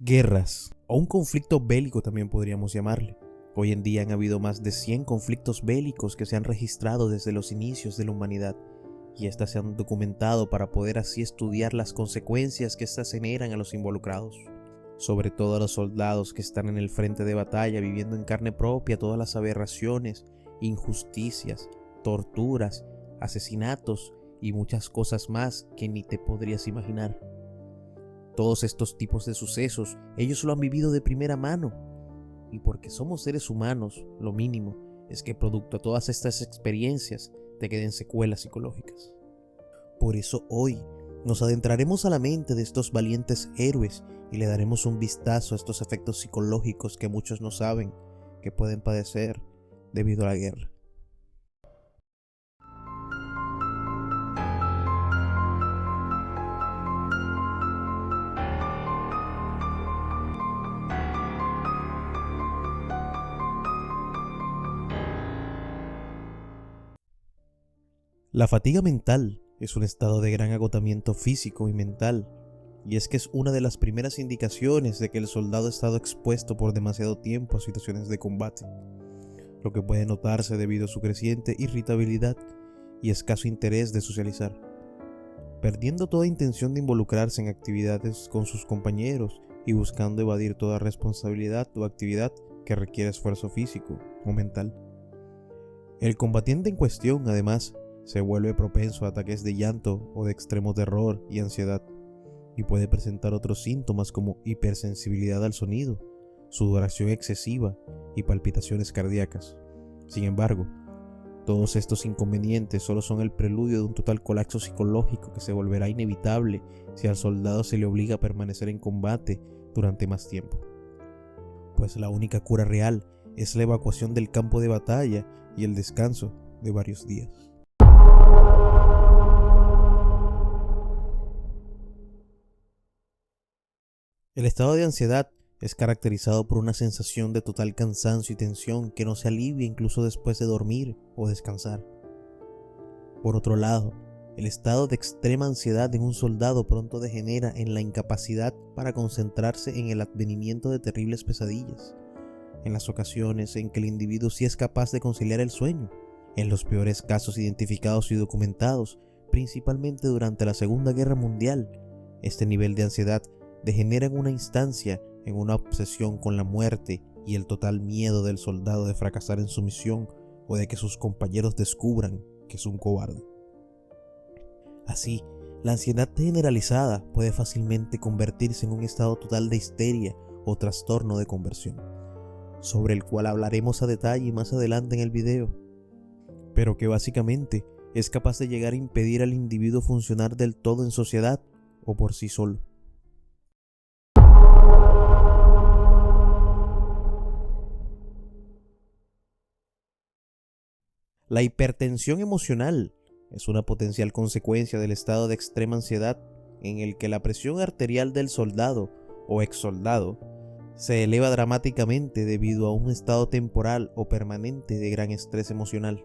Guerras, o un conflicto bélico también podríamos llamarle. Hoy en día han habido más de 100 conflictos bélicos que se han registrado desde los inicios de la humanidad, y estas se han documentado para poder así estudiar las consecuencias que éstas generan a los involucrados, sobre todo a los soldados que están en el frente de batalla viviendo en carne propia todas las aberraciones, injusticias, torturas, asesinatos y muchas cosas más que ni te podrías imaginar. Todos estos tipos de sucesos, ellos lo han vivido de primera mano. Y porque somos seres humanos, lo mínimo es que producto de todas estas experiencias te queden secuelas psicológicas. Por eso hoy nos adentraremos a la mente de estos valientes héroes y le daremos un vistazo a estos efectos psicológicos que muchos no saben que pueden padecer debido a la guerra. La fatiga mental es un estado de gran agotamiento físico y mental, y es que es una de las primeras indicaciones de que el soldado ha estado expuesto por demasiado tiempo a situaciones de combate, lo que puede notarse debido a su creciente irritabilidad y escaso interés de socializar, perdiendo toda intención de involucrarse en actividades con sus compañeros y buscando evadir toda responsabilidad o actividad que requiere esfuerzo físico o mental. El combatiente en cuestión, además, se vuelve propenso a ataques de llanto o de extremo terror y ansiedad, y puede presentar otros síntomas como hipersensibilidad al sonido, sudoración excesiva y palpitaciones cardíacas. Sin embargo, todos estos inconvenientes solo son el preludio de un total colapso psicológico que se volverá inevitable si al soldado se le obliga a permanecer en combate durante más tiempo. Pues la única cura real es la evacuación del campo de batalla y el descanso de varios días. El estado de ansiedad es caracterizado por una sensación de total cansancio y tensión que no se alivia incluso después de dormir o descansar. Por otro lado, el estado de extrema ansiedad en un soldado pronto degenera en la incapacidad para concentrarse en el advenimiento de terribles pesadillas, en las ocasiones en que el individuo sí es capaz de conciliar el sueño, en los peores casos identificados y documentados, principalmente durante la Segunda Guerra Mundial. Este nivel de ansiedad degenera en una instancia en una obsesión con la muerte y el total miedo del soldado de fracasar en su misión o de que sus compañeros descubran que es un cobarde. Así, la ansiedad generalizada puede fácilmente convertirse en un estado total de histeria o trastorno de conversión, sobre el cual hablaremos a detalle más adelante en el video, pero que básicamente es capaz de llegar a impedir al individuo funcionar del todo en sociedad o por sí solo. La hipertensión emocional es una potencial consecuencia del estado de extrema ansiedad en el que la presión arterial del soldado o exsoldado se eleva dramáticamente debido a un estado temporal o permanente de gran estrés emocional.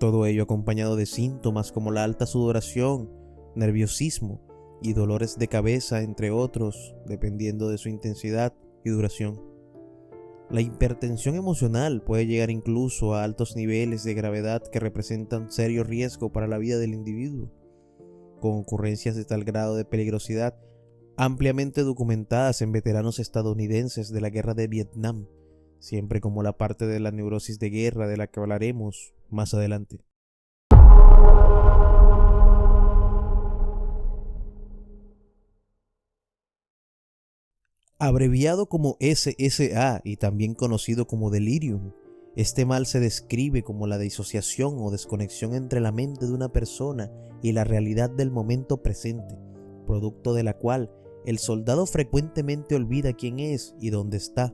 Todo ello acompañado de síntomas como la alta sudoración, nerviosismo y dolores de cabeza, entre otros, dependiendo de su intensidad y duración. La hipertensión emocional puede llegar incluso a altos niveles de gravedad que representan serio riesgo para la vida del individuo, con ocurrencias de tal grado de peligrosidad ampliamente documentadas en veteranos estadounidenses de la guerra de Vietnam, siempre como la parte de la neurosis de guerra de la que hablaremos más adelante. Abreviado como SSA y también conocido como delirium, este mal se describe como la disociación o desconexión entre la mente de una persona y la realidad del momento presente, producto de la cual el soldado frecuentemente olvida quién es y dónde está,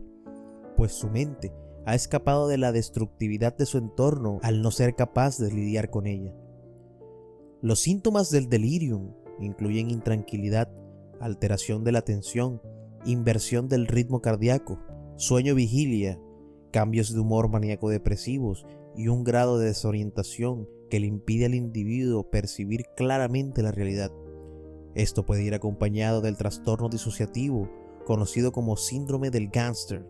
pues su mente ha escapado de la destructividad de su entorno al no ser capaz de lidiar con ella. Los síntomas del delirium incluyen intranquilidad, alteración de la atención, inversión del ritmo cardíaco, sueño-vigilia, cambios de humor maníaco-depresivos y un grado de desorientación que le impide al individuo percibir claramente la realidad. Esto puede ir acompañado del trastorno disociativo conocido como síndrome del gángster,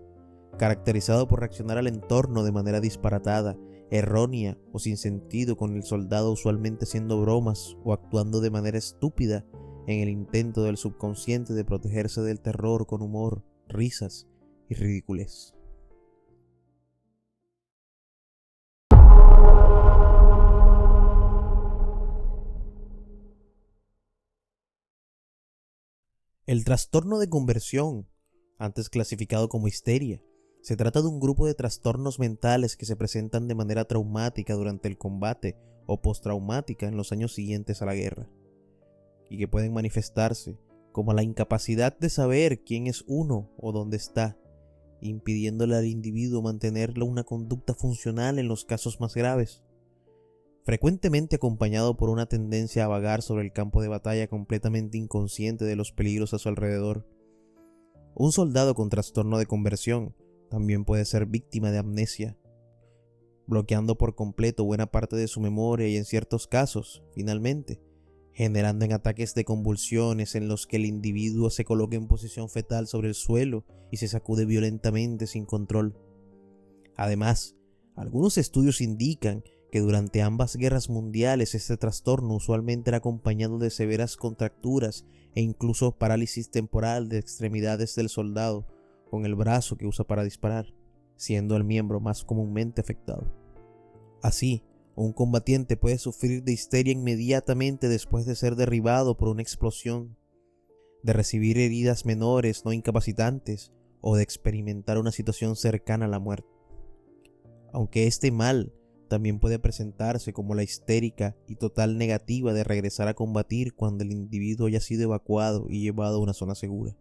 caracterizado por reaccionar al entorno de manera disparatada, errónea o sin sentido, con el soldado usualmente haciendo bromas o actuando de manera estúpida en el intento del subconsciente de protegerse del terror con humor, risas y ridiculez. El trastorno de conversión, antes clasificado como histeria, se trata de un grupo de trastornos mentales que se presentan de manera traumática durante el combate o postraumática en los años siguientes a la guerra, y que pueden manifestarse como la incapacidad de saber quién es uno o dónde está, impidiéndole al individuo mantener una conducta funcional en los casos más graves, frecuentemente acompañado por una tendencia a vagar sobre el campo de batalla completamente inconsciente de los peligros a su alrededor. Un soldado con trastorno de conversión también puede ser víctima de amnesia, bloqueando por completo buena parte de su memoria y en ciertos casos, finalmente, generando en ataques de convulsiones en los que el individuo se coloca en posición fetal sobre el suelo y se sacude violentamente sin control. Además, algunos estudios indican que durante ambas guerras mundiales este trastorno usualmente era acompañado de severas contracturas e incluso parálisis temporal de extremidades del soldado con el brazo que usa para disparar, siendo el miembro más comúnmente afectado. Así, un combatiente puede sufrir de histeria inmediatamente después de ser derribado por una explosión, de recibir heridas menores no incapacitantes o de experimentar una situación cercana a la muerte. Aunque este mal también puede presentarse como la histérica y total negativa de regresar a combatir cuando el individuo haya sido evacuado y llevado a una zona segura.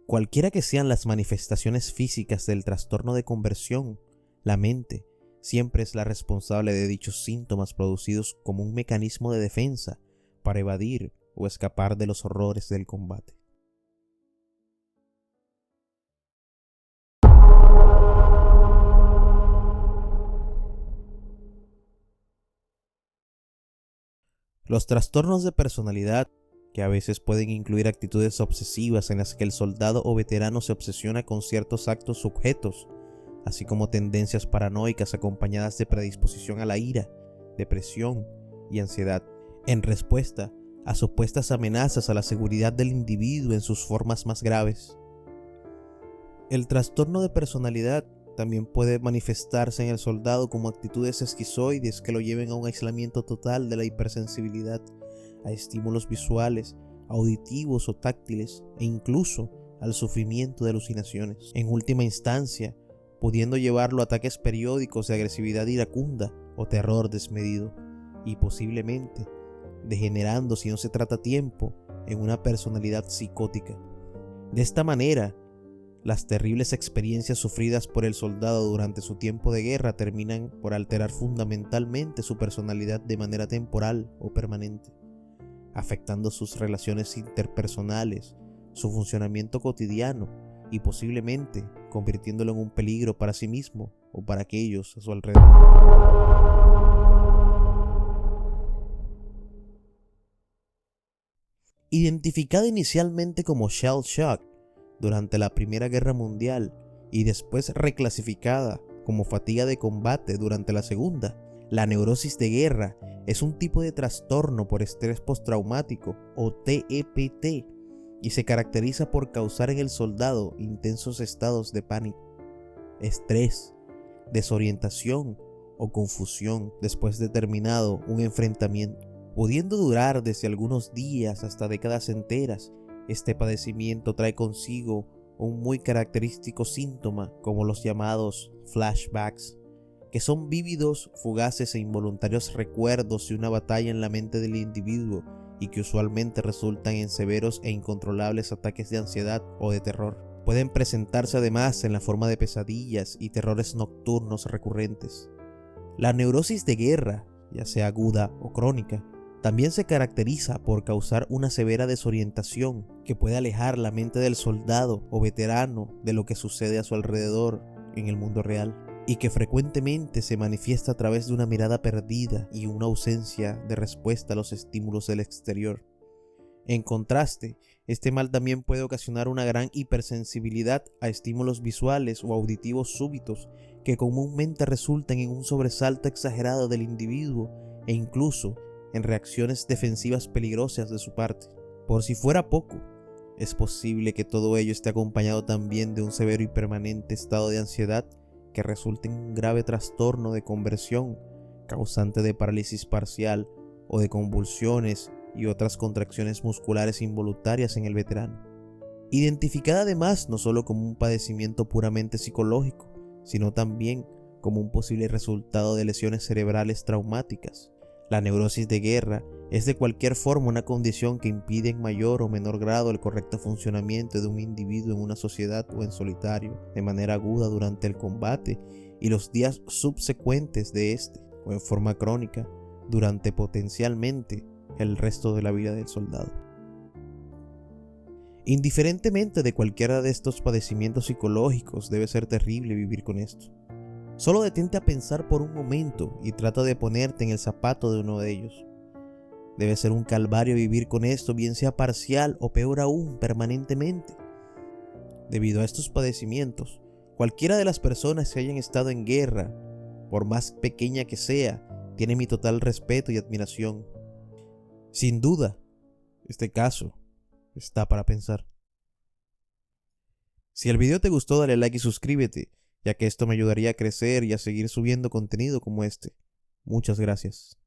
Cualquiera que sean las manifestaciones físicas del trastorno de conversión, la mente siempre es la responsable de dichos síntomas producidos como un mecanismo de defensa para evadir o escapar de los horrores del combate. Los trastornos de personalidad, que a veces pueden incluir actitudes obsesivas en las que el soldado o veterano se obsesiona con ciertos actos sujetos, así como tendencias paranoicas acompañadas de predisposición a la ira, depresión y ansiedad, en respuesta a supuestas amenazas a la seguridad del individuo en sus formas más graves. El trastorno de personalidad también puede manifestarse en el soldado como actitudes esquizoides que lo lleven a un aislamiento total de la hipersensibilidad, a estímulos visuales, auditivos o táctiles, e incluso al sufrimiento de alucinaciones. En última instancia, pudiendo llevarlo a ataques periódicos de agresividad iracunda o terror desmedido, y posiblemente degenerando, si no se trata a tiempo, en una personalidad psicótica. De esta manera, las terribles experiencias sufridas por el soldado durante su tiempo de guerra terminan por alterar fundamentalmente su personalidad de manera temporal o permanente, afectando sus relaciones interpersonales, su funcionamiento cotidiano y posiblemente convirtiéndolo en un peligro para sí mismo o para aquellos a su alrededor. Identificada inicialmente como shell shock durante la Primera Guerra Mundial y después reclasificada como fatiga de combate durante la Segunda, la neurosis de guerra es un tipo de trastorno por estrés postraumático o TEPT y se caracteriza por causar en el soldado intensos estados de pánico, estrés, desorientación o confusión después de terminado un enfrentamiento, pudiendo durar desde algunos días hasta décadas enteras. Este padecimiento trae consigo un muy característico síntoma como los llamados flashbacks, que son vívidos, fugaces e involuntarios recuerdos de una batalla en la mente del individuo y que usualmente resultan en severos e incontrolables ataques de ansiedad o de terror. Pueden presentarse además en la forma de pesadillas y terrores nocturnos recurrentes. La neurosis de guerra, ya sea aguda o crónica, también se caracteriza por causar una severa desorientación que puede alejar la mente del soldado o veterano de lo que sucede a su alrededor en el mundo real, y que frecuentemente se manifiesta a través de una mirada perdida y una ausencia de respuesta a los estímulos del exterior. En contraste, Este mal también puede ocasionar una gran hipersensibilidad a estímulos visuales o auditivos súbitos que comúnmente resultan en un sobresalto exagerado del individuo e incluso en reacciones defensivas peligrosas de su parte. Por si fuera poco, es posible que todo ello esté acompañado también de un severo y permanente estado de ansiedad que resulte en un grave trastorno de conversión causante de parálisis parcial o de convulsiones y otras contracciones musculares involuntarias en el veterano. Identificada además no solo como un padecimiento puramente psicológico, sino también como un posible resultado de lesiones cerebrales traumáticas. La neurosis de guerra es de cualquier forma una condición que impide en mayor o menor grado el correcto funcionamiento de un individuo en una sociedad o en solitario, de manera aguda durante el combate y los días subsecuentes de este, o en forma crónica durante potencialmente el resto de la vida del soldado. Indiferentemente de cualquiera de estos padecimientos psicológicos, debe ser terrible vivir con esto. Solo detente a pensar por un momento y trata de ponerte en el zapato de uno de ellos. Debe ser un calvario vivir con esto, bien sea parcial o peor aún, permanentemente. Debido a estos padecimientos, cualquiera de las personas que hayan estado en guerra, por más pequeña que sea, tiene mi total respeto y admiración. Sin duda, este caso está para pensar. Si el video te gustó, dale like y suscríbete, ya que esto me ayudaría a crecer y a seguir subiendo contenido como este. Muchas gracias.